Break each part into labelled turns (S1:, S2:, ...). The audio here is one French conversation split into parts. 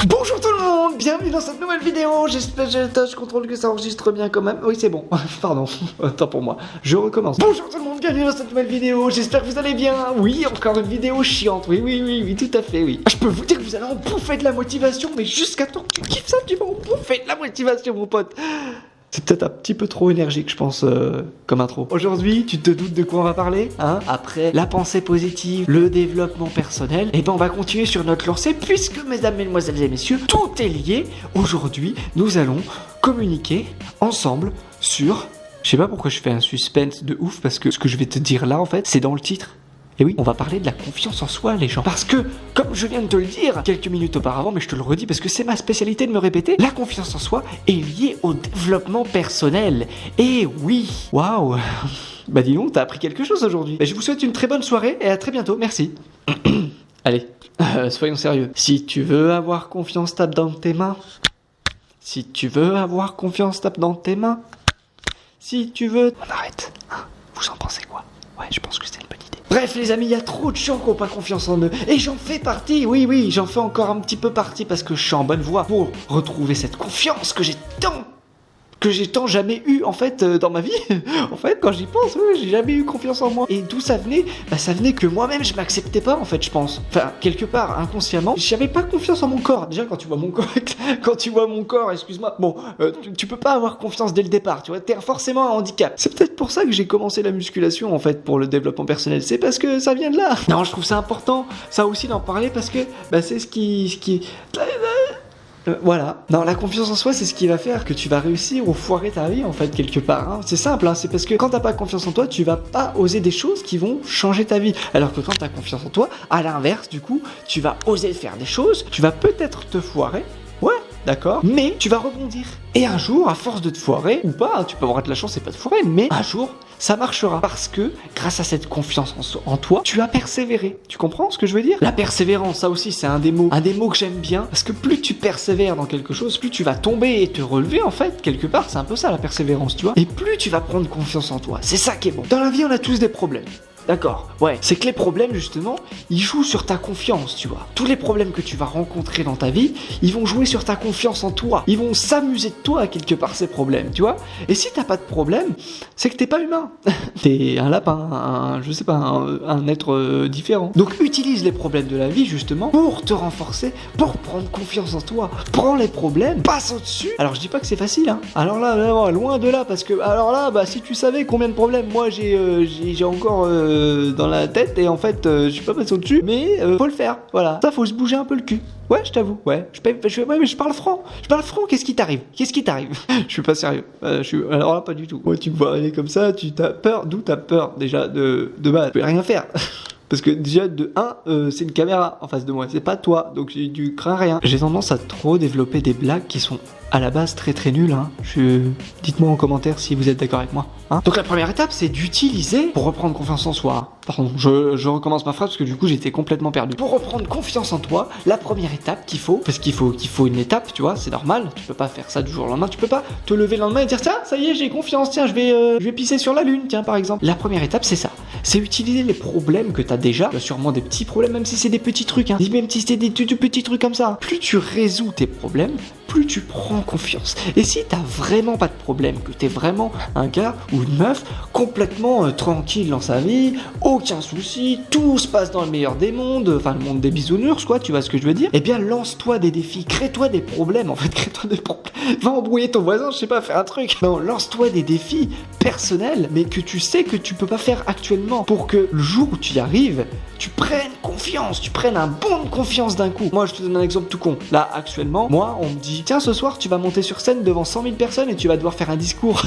S1: Bonjour tout le monde, bienvenue dans cette nouvelle vidéo. J'espère, je contrôle que ça enregistre bien quand même. Oui c'est bon, pardon, autant pour moi, je recommence. Bonjour tout le monde, bienvenue dans cette nouvelle vidéo. J'espère que vous allez bien. Oui, encore une vidéo chiante, oui, tout à fait, oui. Je peux vous dire que vous allez en bouffer de la motivation, mais jusqu'à temps que tu kiffes ça, tu vas en bouffer de la motivation mon pote. C'est peut-être un petit peu trop énergique, je pense, comme intro. Aujourd'hui, tu te doutes de quoi on va parler, hein? Après la pensée positive, le développement personnel, et ben on va continuer sur notre lancée, puisque, mesdames, mesdemoiselles et messieurs, tout est lié. Aujourd'hui, nous allons communiquer ensemble sur... Je sais pas pourquoi je fais un suspense de ouf, parce que ce que je vais te dire là, en fait, c'est dans le titre. Et oui, on va parler de la confiance en soi, les gens. Parce que, comme je viens de te le dire quelques minutes auparavant, mais je te le redis parce que c'est ma spécialité de me répéter, la confiance en soi est liée au développement personnel. Et oui, waouh. Bah dis donc, t'as appris quelque chose aujourd'hui. Bah, je vous souhaite une très bonne soirée et à très bientôt, merci. Allez, soyons sérieux. Si tu veux avoir confiance, tape dans tes mains. Si tu veux avoir confiance, tape dans tes mains. Si tu veux... On arrête. Vous en pensez quoi? Ouais, je pense que c'est une bonne idée. Bref les amis, il y a trop de gens qui n'ont pas confiance en eux. Et j'en fais partie, oui, j'en fais encore un petit peu partie parce que je suis en bonne voie pour retrouver cette confiance que j'ai tant jamais eu en fait dans ma vie. En fait quand j'y pense, oui, j'ai jamais eu confiance en moi. Et d'où ça venait? Bah ça venait que moi-même je m'acceptais pas en fait, je pense. Enfin quelque part inconsciemment, j'avais pas confiance en mon corps. Déjà quand tu vois mon corps, excuse-moi, bon, tu peux pas avoir confiance dès le départ, tu vois, t'es forcément un handicap. C'est peut-être pour ça que j'ai commencé la musculation en fait pour le développement personnel. C'est parce que ça vient de là. Non, je trouve ça important, ça aussi d'en parler parce que bah c'est ce qui voilà. Non, la confiance en soi, c'est ce qui va faire que tu vas réussir ou foirer ta vie, en fait, quelque part. Hein. C'est simple, hein. C'est parce que quand t'as pas confiance en toi, tu vas pas oser des choses qui vont changer ta vie. Alors que quand t'as confiance en toi, à l'inverse, du coup, tu vas oser faire des choses, tu vas peut-être te foirer. Ouais, d'accord. Mais tu vas rebondir. Et un jour, à force de te foirer, ou pas, tu peux avoir de la chance et pas te foirer, mais un jour, ça marchera. Parce que, grâce à cette confiance en toi, tu as persévéré. Tu comprends ce que je veux dire? La persévérance, ça aussi, c'est un des mots que j'aime bien. Parce que plus tu persévères dans quelque chose, plus tu vas tomber et te relever, en fait. Quelque part, c'est un peu ça, la persévérance, tu vois. Et plus tu vas prendre confiance en toi. C'est ça qui est bon. Dans la vie, on a tous des problèmes. D'accord, ouais, c'est que les problèmes justement, ils jouent sur ta confiance, tu vois. Tous les problèmes que tu vas rencontrer dans ta vie, ils vont jouer sur ta confiance en toi. Ils vont s'amuser de toi quelque part ces problèmes, tu vois. Et si t'as pas de problème, c'est que t'es pas humain. T'es un lapin, je sais pas, un être différent. Donc utilise les problèmes de la vie justement pour te renforcer, pour prendre confiance en toi. Prends les problèmes, passe au-dessus. Alors je dis pas que c'est facile, hein. Alors là, loin de là, parce que alors là, bah si tu savais combien de problèmes moi j'ai encore dans la tête et en fait je suis pas passé au-dessus, mais faut le faire, voilà. Ça faut se bouger un peu le cul. Ouais, je t'avoue, ouais, mais je parle franc, qu'est-ce qui t'arrive? Je suis pas sérieux, alors là pas du tout. Ouais, tu me vois aller comme ça, tu t'as peur, d'où t'as peur déjà de base, je peux rien faire. Parce que déjà de 1, c'est une caméra en face de moi, c'est pas toi, donc tu crains rien. J'ai tendance à trop développer des blagues qui sont à la base très nulles, hein. Dites-moi en commentaire si vous êtes d'accord avec moi. Hein. Donc la première étape, c'est d'utiliser pour reprendre confiance en soi. Pardon, je recommence ma phrase parce que du coup j'étais complètement perdu. Pour reprendre confiance en toi, la première étape qu'il faut, parce qu'il faut une étape, tu vois, c'est normal. Tu peux pas faire ça du jour au lendemain. Tu peux pas te lever le lendemain et dire tiens, ça y est, j'ai confiance. Tiens, je vais pisser sur la lune, tiens par exemple. La première étape, c'est ça. C'est utiliser les problèmes que t'as déjà. Tu as sûrement des petits problèmes, même si c'est des petits trucs. Hein. Même si c'est des tout petits trucs comme ça. Plus tu résous tes problèmes, plus tu prends confiance. Et si t'as vraiment pas de problème, que t'es vraiment un gars ou une meuf complètement tranquille dans sa vie, aucun souci, tout se passe dans le meilleur des mondes, enfin le monde des bisounours quoi, tu vois ce que je veux dire? Eh bien lance-toi des défis, crée-toi des problèmes, en fait crée-toi des problèmes, va embrouiller ton voisin, je sais pas, faire un truc. Non, lance-toi des défis personnels, mais que tu sais que tu peux pas faire actuellement, pour que le jour où tu y arrives, tu prennes confiance, tu prennes un bond de confiance d'un coup. Moi je te donne un exemple tout con, là actuellement, moi on me dit tiens ce soir tu vas monter sur scène devant 100 000 personnes et tu vas devoir faire un discours.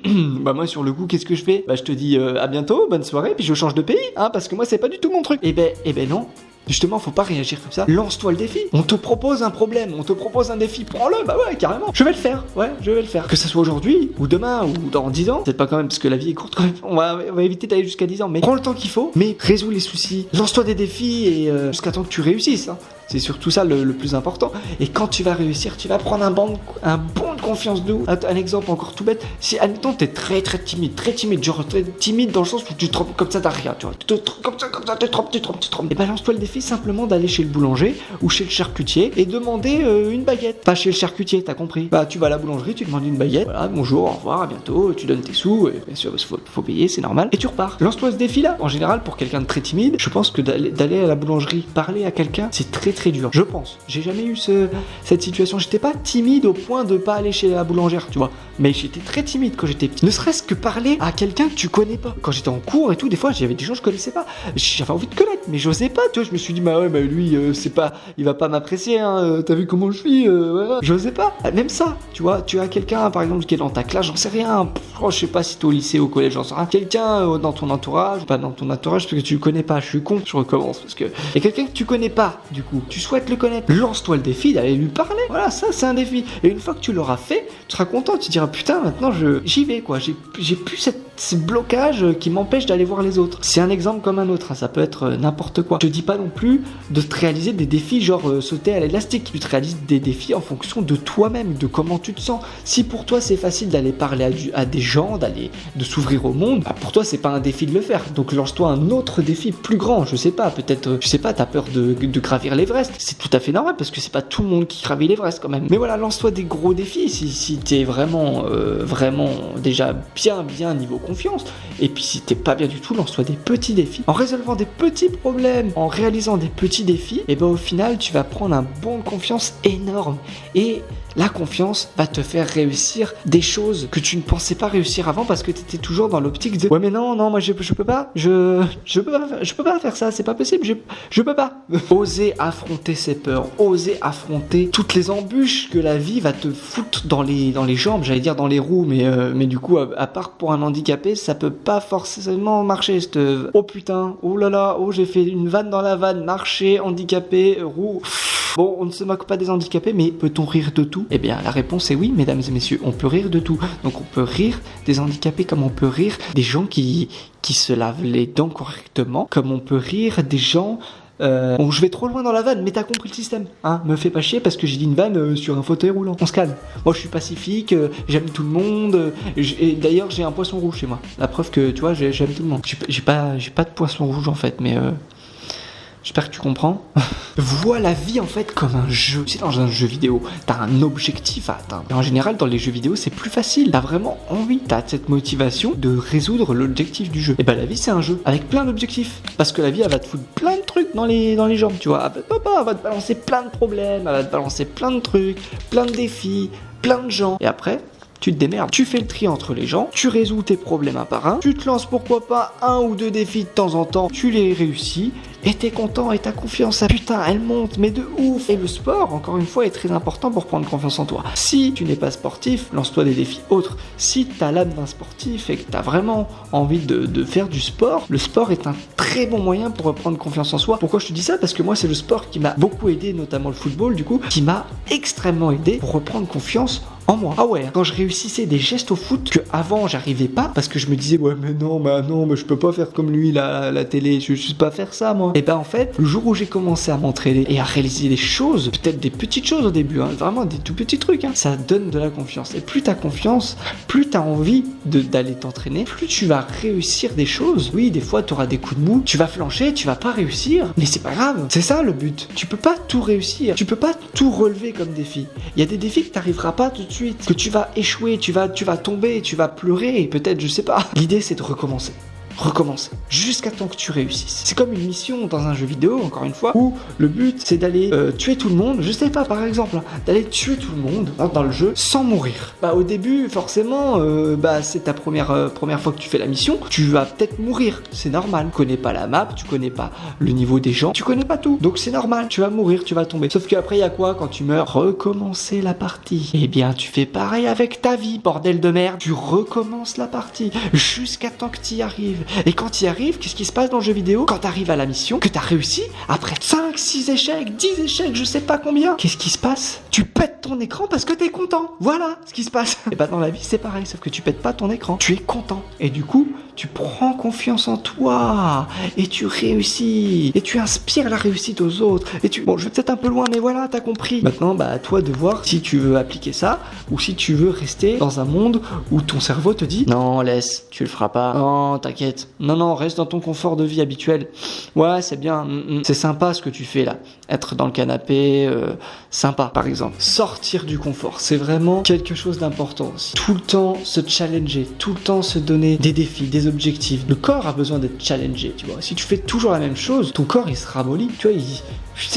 S1: Bah moi sur le coup qu'est-ce que je fais? Bah je te dis à bientôt, bonne soirée, puis je change de pays, hein, parce que moi c'est pas du tout mon truc. Eh ben non. Justement, faut pas réagir comme ça. Lance-toi le défi. On te propose un problème, on te propose un défi. Prends-le, bah ouais, carrément. Je vais le faire, ouais, je vais le faire. Que ça soit aujourd'hui, ou demain, ou dans 10 ans. Peut-être pas quand même, parce que la vie est courte quand même. On va éviter d'aller jusqu'à 10 ans. Mais prends le temps qu'il faut, mais résous les soucis. Lance-toi des défis et jusqu'à temps que tu réussisses. Hein. C'est surtout ça le plus important. Et quand tu vas réussir, tu vas prendre un bond de confiance de ouf. Un exemple encore tout bête, si admettons t'es très timide, genre très timide dans le sens où tu te trompes comme ça t'as rien, tu vois, comme ça, tu te trompes. Et lance-toi le défi simplement d'aller chez le boulanger ou chez le charcutier et demander une baguette. Pas chez le charcutier, t'as compris. Bah tu vas à la boulangerie, tu demandes une baguette, voilà, bonjour, au revoir, à bientôt, tu donnes tes sous, et bien sûr, faut payer, c'est normal, et tu repars. Lance-toi ce défi-là. En général, pour quelqu'un de très timide, je pense que d'aller à la boulangerie, parler à quelqu'un, c'est très dur. Je pense. J'ai jamais eu cette situation. J'étais pas timide au point de pas aller chez la boulangère, tu vois. Mais j'étais très timide quand j'étais petit. Ne serait-ce que parler à quelqu'un que tu connais pas. Quand j'étais en cours et tout, des fois, j'avais des gens que je connaissais pas. J'avais envie de connaître, mais j'osais pas, tu vois. Je me suis dit, lui, c'est pas, il va pas m'apprécier, hein. T'as vu comment je suis, voilà. J'osais pas. Même ça, tu vois. Tu as quelqu'un, par exemple, qui est dans ta classe, j'en sais rien. Je sais pas si t'es au lycée, au collège, j'en sais rien. Quelqu'un dans ton entourage, pas dans ton entourage, parce que tu le connais pas. Je suis con, je recommence. Parce que il y a quelqu'un que tu connais pas, du coup. Tu souhaites le connaître. Lance-toi le défi d'aller lui parler. Voilà, ça, c'est un défi. Et une fois que tu l'auras fait, tu seras content. Tu te diras, putain, maintenant, j'y vais, quoi. J'ai plus ce blocage qui m'empêche d'aller voir les autres. C'est un exemple comme un autre, hein. Ça peut être n'importe quoi. Je te dis pas non plus de te réaliser des défis genre sauter à l'élastique. Tu te réalises des défis en fonction de toi-même, de comment tu te sens. Si pour toi c'est facile d'aller parler à des gens, de s'ouvrir au monde, bah pour toi c'est pas un défi de le faire. Donc lance-toi un autre défi plus grand. Je sais pas, peut-être, t'as peur de gravir l'Everest. C'est tout à fait normal parce que c'est pas tout le monde qui gravit l'Everest quand même. Mais voilà, lance-toi des gros défis si t'es vraiment déjà bien niveau confiance. Et puis si t'es pas bien du tout, lance-toi des petits défis. En résolvant des petits problèmes, en réalisant des petits défis, et ben au final tu vas prendre un bond de confiance énorme. Et la confiance va te faire réussir des choses que tu ne pensais pas réussir avant parce que tu étais toujours dans l'optique de ouais mais non moi je peux pas je peux pas faire ça, c'est pas possible, je peux pas. Oser affronter ses peurs, oser affronter toutes les embûches que la vie va te foutre dans les jambes, j'allais dire dans les roues, mais du coup à part pour un handicapé ça peut pas forcément marcher oh putain, oh là là, oh j'ai fait une vanne dans la vanne, marcher, handicapé, roue. Bon, on ne se moque pas des handicapés, mais peut-on rire de tout ? Eh bien, la réponse est oui, mesdames et messieurs, on peut rire de tout. Donc on peut rire des handicapés comme on peut rire des gens qui se lavent les dents correctement, comme on peut rire des gens... Bon, je vais trop loin dans la vanne, mais t'as compris le système, hein. Me fais pas chier parce que j'ai dit une vanne sur un fauteuil roulant. On se calme. Moi, je suis pacifique, j'aime tout le monde. Et d'ailleurs, j'ai un poisson rouge chez moi. La preuve que, tu vois, j'aime tout le monde. J'ai pas de poisson rouge en fait, mais... J'espère que tu comprends. Vois la vie en fait comme un jeu. C'est dans un jeu vidéo, t'as un objectif à atteindre. Et en général, dans les jeux vidéo, c'est plus facile. T'as vraiment envie, t'as cette motivation de résoudre l'objectif du jeu. Et bah la vie, c'est un jeu avec plein d'objectifs. Parce que la vie, elle va te foutre plein de trucs dans les jambes, tu vois. Elle va te balancer plein de problèmes, elle va te balancer plein de trucs, plein de défis, plein de gens. Et après... tu te démerdes, tu fais le tri entre les gens, tu résous tes problèmes un par un, tu te lances pourquoi pas 1 ou 2 défis de temps en temps, tu les réussis, et t'es content et ta confiance, putain, elle monte, mais de ouf. Et le sport, encore une fois, est très important pour prendre confiance en toi. Si tu n'es pas sportif, lance-toi des défis autres. Si t'as l'âme d'un sportif et que t'as vraiment envie de faire du sport, le sport est un très bon moyen pour reprendre confiance en soi. Pourquoi je te dis ça ? Parce que moi, c'est le sport qui m'a beaucoup aidé, notamment le football, du coup, qui m'a extrêmement aidé pour reprendre confiance en moi. Ah ouais, quand je réussissais des gestes au foot que avant j'arrivais pas parce que je me disais ouais mais non mais je peux pas faire comme lui la télé, je sais pas faire ça moi. Et ben en fait, le jour où j'ai commencé à m'entraîner et à réaliser des choses, peut-être des petites choses au début, hein, vraiment des tout petits trucs, hein, ça donne de la confiance. Et plus t'as confiance, plus t'as envie d'aller t'entraîner, plus tu vas réussir des choses. Oui, des fois t'auras des coups de mou, tu vas flancher, tu vas pas réussir, mais c'est pas grave. C'est ça le but. Tu peux pas tout réussir, tu peux pas tout relever comme défi. Il y a des défis que t'arriveras pas tout de suite, que tu vas échouer, tu vas tomber, tu vas pleurer, peut-être, je sais pas. L'idée c'est de recommencer jusqu'à temps que tu réussisses. C'est comme une mission dans un jeu vidéo, encore une fois, où le but c'est d'aller tuer tout le monde, je sais pas, par exemple, hein, d'aller tuer tout le monde dans le jeu sans mourir. Bah au début, forcément, c'est ta première fois que tu fais la mission, tu vas peut-être mourir, c'est normal. Tu connais pas la map, tu connais pas le niveau des gens, tu connais pas tout, donc c'est normal, tu vas mourir, tu vas tomber. Sauf qu'après il y a quoi quand tu meurs ? Recommencer la partie. Eh bien tu fais pareil avec ta vie, bordel de merde, tu recommences la partie jusqu'à temps que tu y arrives. arrives. Et quand tu y arrives, qu'est-ce qui se passe dans le jeu vidéo? Quand tu arrives à la mission, que tu as réussi, après 5, 6 échecs, 10 échecs, je sais pas combien, qu'est-ce qui se passe? Tu pètes ton écran parce que tu es content. Voilà ce qui se passe. Et bah dans la vie, c'est pareil, sauf que tu pètes pas ton écran. Tu es content. Et du coup, tu prends confiance en toi et tu réussis et tu inspires la réussite aux autres et bon, je vais peut-être un peu loin mais voilà, t'as compris. Maintenant à toi de voir si tu veux appliquer ça ou si tu veux rester dans un monde où ton cerveau te dit non, laisse, tu le feras pas, non, t'inquiète, non, reste dans ton confort de vie habituel. Ouais, c'est bien, c'est sympa ce que tu fais là, être dans le canapé, sympa par exemple. Sortir du confort, c'est vraiment quelque chose d'important aussi. Tout le temps se challenger, tout le temps se donner des défis, des objectifs. Le corps a besoin d'être challengé, tu vois. Si tu fais toujours la même chose, ton corps il se ramollit, tu vois,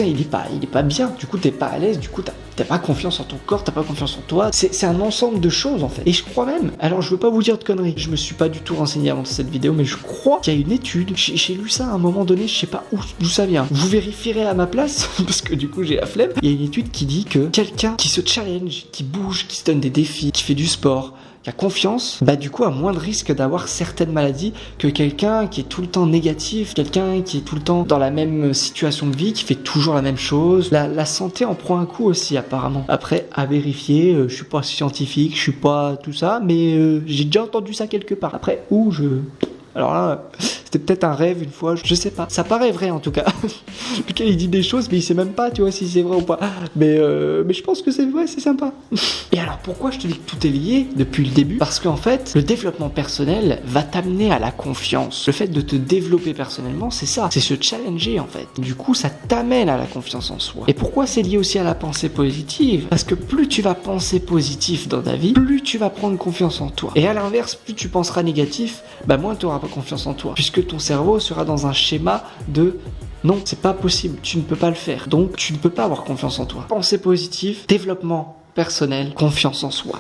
S1: il est pas bien. Du coup, t'es pas à l'aise, du coup, t'as pas confiance en ton corps, t'as pas confiance en toi. C'est un ensemble de choses en fait. Et je crois même, alors je veux pas vous dire de conneries, je me suis pas du tout renseigné avant cette vidéo, mais je crois qu'il y a une étude, j'ai lu ça à un moment donné, je sais pas d'où ça vient. Vous vérifierez à ma place, parce que du coup j'ai la flemme. Il y a une étude qui dit que quelqu'un qui se challenge, qui bouge, qui se donne des défis, qui fait du sport, qui a confiance, bah du coup a moins de risque d'avoir certaines maladies que quelqu'un qui est tout le temps négatif, quelqu'un qui est tout le temps dans la même situation de vie, qui fait toujours la même chose. La santé en prend un coup aussi apparemment. Après, à vérifier, je suis pas scientifique, je suis pas tout ça, mais j'ai déjà entendu ça quelque part. Après, alors là, c'était peut-être un rêve une fois, je sais pas. Ça paraît vrai en tout cas. Lequel il dit des choses, mais il sait même pas, tu vois, si c'est vrai ou pas. Mais je pense que c'est vrai, c'est sympa. Et alors, pourquoi je te dis que tout est lié depuis le début? Parce qu'en fait, le développement personnel va t'amener à la confiance. Le fait de te développer personnellement, c'est ça. C'est se challenger en fait. Du coup, ça t'amène à la confiance en soi. Et pourquoi c'est lié aussi à la pensée positive? Parce que plus tu vas penser positif dans ta vie, plus tu vas prendre confiance en toi. Et à l'inverse, plus tu penseras négatif, bah moins tu auras pas confiance en toi. Puisque ton cerveau sera dans un schéma de non, c'est pas possible, tu ne peux pas le faire. Donc, tu ne peux pas avoir confiance en toi. Pensée positive, développement personnel, confiance en soi.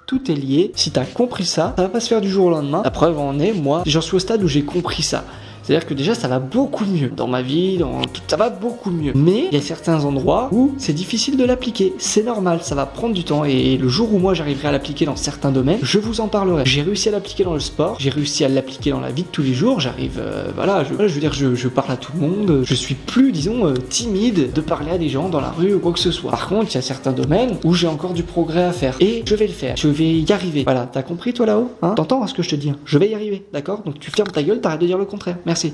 S1: Tout est lié. Si tu as compris ça, ça va pas se faire du jour au lendemain. La preuve en est, moi, j'en suis au stade où j'ai compris ça. C'est-à-dire que déjà ça va beaucoup mieux dans ma vie, ça va beaucoup mieux. Mais il y a certains endroits où c'est difficile de l'appliquer. C'est normal, ça va prendre du temps et le jour où moi j'arriverai à l'appliquer dans certains domaines, je vous en parlerai. J'ai réussi à l'appliquer dans le sport, j'ai réussi à l'appliquer dans la vie de tous les jours. J'arrive, je veux dire, je parle à tout le monde. Je suis plus, disons, timide de parler à des gens dans la rue ou quoi que ce soit. Par contre, il y a certains domaines où j'ai encore du progrès à faire et je vais le faire. Je vais y arriver. Voilà, t'as compris toi là-haut, hein? T'entends ce que je te dis, hein? Je vais y arriver, d'accord? Donc tu fermes ta gueule, t'arrêtes de dire le contraire. Merci.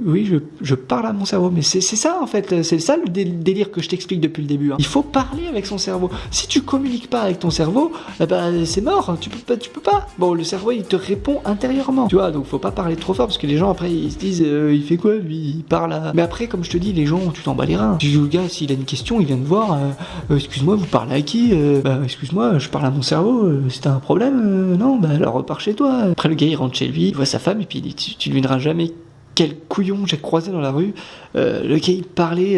S1: Oui, je parle à mon cerveau, mais c'est ça en fait, c'est ça le délire que je t'explique depuis le début. Hein. Il faut parler avec son cerveau. Si tu communiques pas avec ton cerveau, c'est mort. Tu peux pas. Bon, le cerveau il te répond intérieurement. Tu vois, donc faut pas parler trop fort parce que les gens après ils se disent, il fait quoi lui? Il parle. Mais après, comme je te dis, les gens, tu t'en bats les reins. Tu dis au gars, s'il a une question, il vient te voir. Excuse-moi, vous parlez à qui? Excuse-moi, je parle à mon cerveau. C'était un problème? Non, alors repars chez toi. Après le gars il rentre chez lui, il voit sa femme et puis tu lui diras jamais. Quel couillon j'ai croisé dans la rue. Le gars il parlait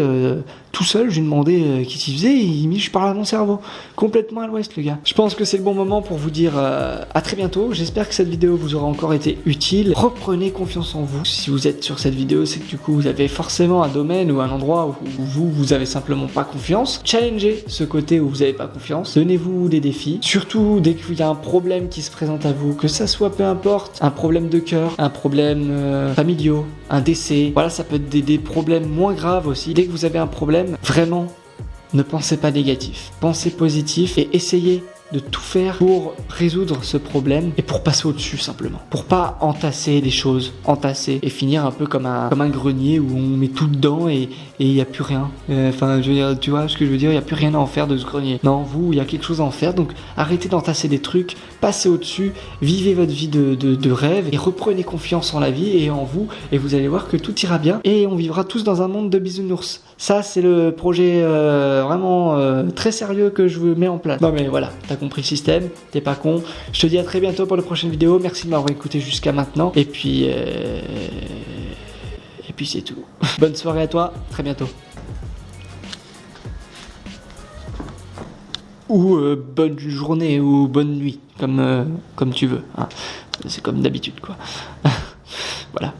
S1: tout seul, je lui ai demandé qu'est-ce qu'il faisait, et il me dit je parle à mon cerveau. Complètement à l'ouest le gars. Je pense que c'est le bon moment pour vous dire à très bientôt. J'espère que cette vidéo vous aura encore été utile. Reprenez confiance en vous. Si vous êtes sur cette vidéo, c'est que du coup vous avez forcément un domaine ou un endroit où vous avez simplement pas confiance. Challengez ce côté où vous avez pas confiance. Donnez-vous des défis. Surtout dès qu'il y a un problème qui se présente à vous, que ça soit peu importe, un problème de cœur, un problème familial, un décès, voilà, ça peut être des problèmes moins graves aussi. Dès que vous avez un problème, vraiment, ne pensez pas négatif. Pensez positif et essayez de tout faire pour résoudre ce problème et pour passer au-dessus simplement. Pour pas entasser des choses, et finir un peu comme un grenier où on met tout dedans et il n'y a plus rien. Enfin, je veux dire, tu vois ce que je veux dire, il n'y a plus rien à en faire de ce grenier. Non, vous, il y a quelque chose à en faire, donc arrêtez d'entasser des trucs, passez au-dessus, vivez votre vie de rêve et reprenez confiance en la vie et en vous et vous allez voir que tout ira bien et on vivra tous dans un monde de bisounours. Ça, c'est le projet vraiment très sérieux que je mets en place. Non mais voilà, t'as compris le système, t'es pas con. Je te dis à très bientôt pour de prochaines vidéos. Merci de m'avoir écouté jusqu'à maintenant. Et puis c'est tout. Bonne soirée à toi, très bientôt. Ou bonne journée ou bonne nuit, comme tu veux. Hein. C'est comme d'habitude quoi. Voilà.